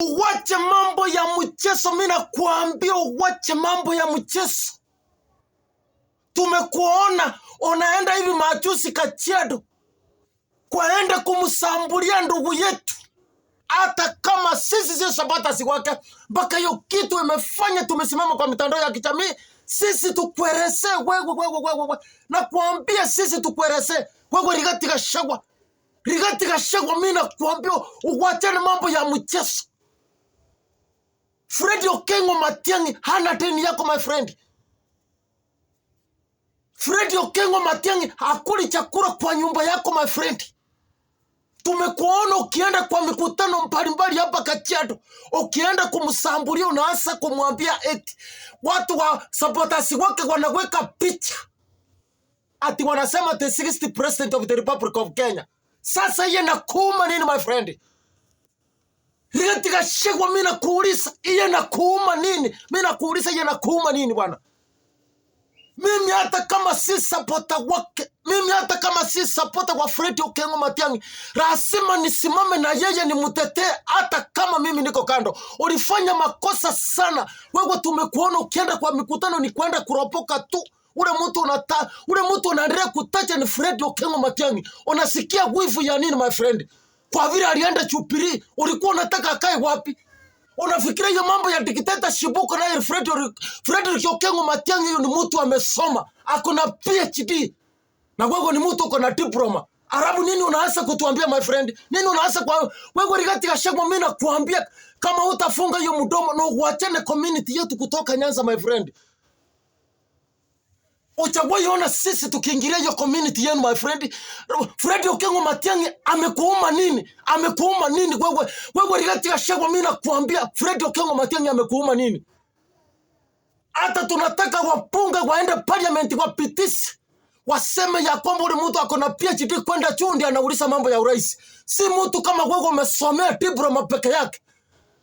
Uwache mambo ya mchezo, mimi nakuambia uwache mambo ya mchezo. Tumekuona unaenda hivi majuzi Kajiado kwaenda kumsambulia ndugu yetu, hata kama sisi sio supporters wake, mpaka hiyo kitu imefanya tumesimama kwa mitandao ya kijamii. Sisi tukueleze wewe na kuambia sisi tukueleze wewe Rigathi Gachagua, mimi nakuambia uwachane mambo ya mchezo. Fred Okengo Matiang'i hana deni yako my friend. Fred Okengo Matiang'i hakuli chakula kwa nyumba yako my friend. Tumekuona ukienda kwa mikutano mbalimbali hapa Kajiado, ukienda kumsambulia unaanza kumwambia eti watu wa supporters wake wanaweka picha ati wanasema the 60th president of the Republic of Kenya. Sasa yeye nakuuma nini my friend? Rigathi Gachagua, mimi nakuuliza yeye nakuuma nini? Mimi nakuuliza yeye nakuuma nini bwana? Mimi hata kama si supporter wake, mimi hata kama si supporter wa Fred Okengo Matiang'i, lazima nisimame na yeye nimtetee hata kama mimi niko kando. Ulifanya makosa sana. Wewe tumekuona ukienda kwa mikutano ni kwenda kuropoka tu. Ule mtu unaendelea kutaja ni Fred Okengo Matiang'i. Unasikia wivu ya nini my friend? Kwa vile alienda Jubilee, ulikuwa unataka akae wapi? Unafikiria hiyo mambo ya dictatorship na Fred Okengo Matiang'i ni mtu amesoma, ako na PhD. Na wewe ni mtu uko na diploma. Arabu nini unaanza kutuambia my friend? Nini unaanza kwa wewe Rigathi Gachagua, mimi nakuambia kama utafunga hiyo mdomo na uachane community yetu kutoka Nyanza my friend. Uchawahi sisi tukiingilia hiyo community yenu my friend? Fred Okengo Matiang'i amekuuma nini? Amekuuma nini wewe Rigathi Gachagua, mimi nakuambia Fred Okengo Matiang'i amekuuma nini? Hata tunataka wapunga waende parliament wapitishe waseme ya kwamba ule mtu ako na PhD kwenda chundi anauliza mambo ya urais. Si mtu kama wewe umesomea diploma peke yake.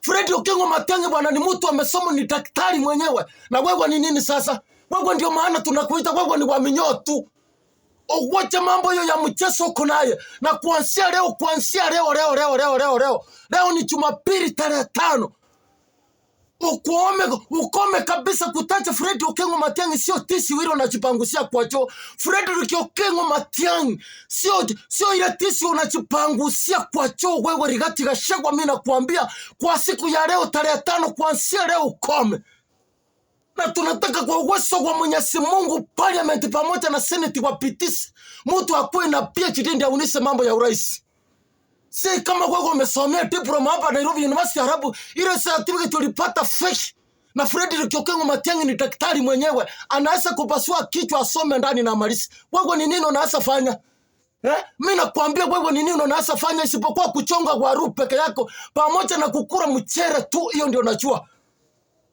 Fred Okengo Matiang'i bwana ni mtu amesoma, ni daktari mwenyewe. Na wewe ni nini sasa? Wewe ndio maana tunakuita wewe ni wa minyoo tu. Uwache mambo hiyo ya mchezo uko naye. Na kuanzia leo. Leo ni Jumapili tarehe 5. Ukome kabisa kutacha Fred Okengo Matiang'i, sio tisi wili unajipangusia kwa choo. Fred Okengo Matiang'i sio ile tisi unajipangusia kwa choo. Wewe Rigathi Gachagua, mimi nakuambia kwa siku ya leo tarehe 5, kuanzia leo ukome. Na tunataka kwa uwezo wa Mwenyezi Mungu parliament pamoja na senate wapitishe mtu akuwe na PhD ndio aunise mambo ya urais. Si kama wewe umesomea diploma hapa Nairobi University Arabu, ile certificate tulipata fake. Na Fred Okengo Matiang'i ni daktari mwenyewe, anaweza kupasua kichwa asome ndani na malisi. Wewe ni nini unaweza fanya? Mimi nakwambia wewe ni nini unaweza fanya isipokuwa kuchonga waru peke yako pamoja na kukula mchere tu, hiyo ndio unajua.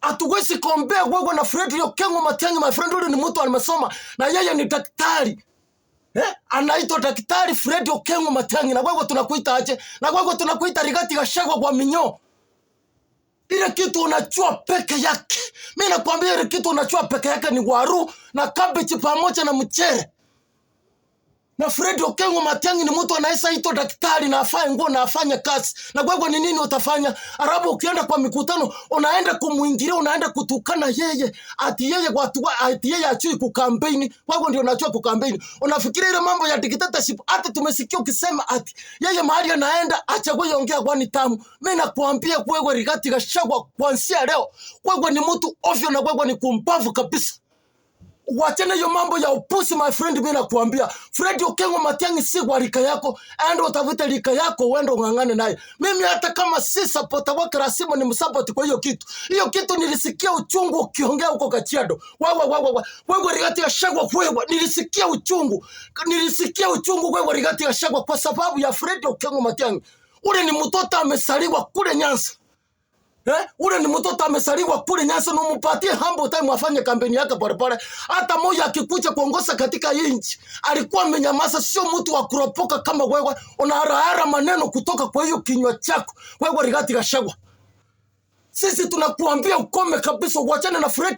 Hatuwezi kuombea wewe na Fred Okengo Matiang'i my friend, yule ni mtu amesoma na yeye ni daktari. Anaitwa daktari Fred Okengo Matiang'i, na wewe tunakuita aje? Na wewe tunakuita Rigathi Gachagua kwa minyoo. Ile kitu unachua peke yake. Mimi nakwambia ile kitu unachua peke yake ni waru na cabbage pamoja na mchere. Na Fred Okengo Matiang'i ni mtu anayeitwa daktari na afanye nguo na afanye kazi. Na wewe ni nini utafanya? Arabu ukienda kwa mikutano unaenda kumuingilia, unaenda kutukana yeye ati yeye achui kukampeni. Wewe ndio unajua kukampeni. Unafikiria ile mambo ya dictatorship? Hata tumesikia ukisema ati yeye mahali anaenda acha wewe ongea kwa ni tamu. Mimi nakuambia wewe Rigathi Gachagua, kuanzia leo wewe ni mtu ovyo na wewe ni kumbavu kabisa. Wachana hiyo mambo ya upusi my friend, mimi nakuambia Fred Okengo Matiang'i si wa rika yako, enda utafute rika yako uende ungangane naye. Mimi hata kama si supporter wake lazima ni msupport kwa hiyo kitu. Hiyo kitu nilisikia uchungu ukiongea huko Kajiado. Wewe Rigathi Gachagua, wewe nilisikia uchungu wewe Rigathi Gachagua kwa sababu ya Fred Okengo Matiang'i. Ule ni mtoto amesaliwa kule Nyanza. Ule ni mtoto amesaliwa kule Nyanza, na umpatie humble time afanye kampeni yake pole. Hata moja akikuja kuongoza katika nchi alikuwa amenyamaza, sio mtu wa kuropoka kama wewe. Unaharahara maneno kutoka kwa hiyo kinywa chako wewe Rigathi Gachagua. Sisi tunakuambia ukome kabisa, uachane na Fred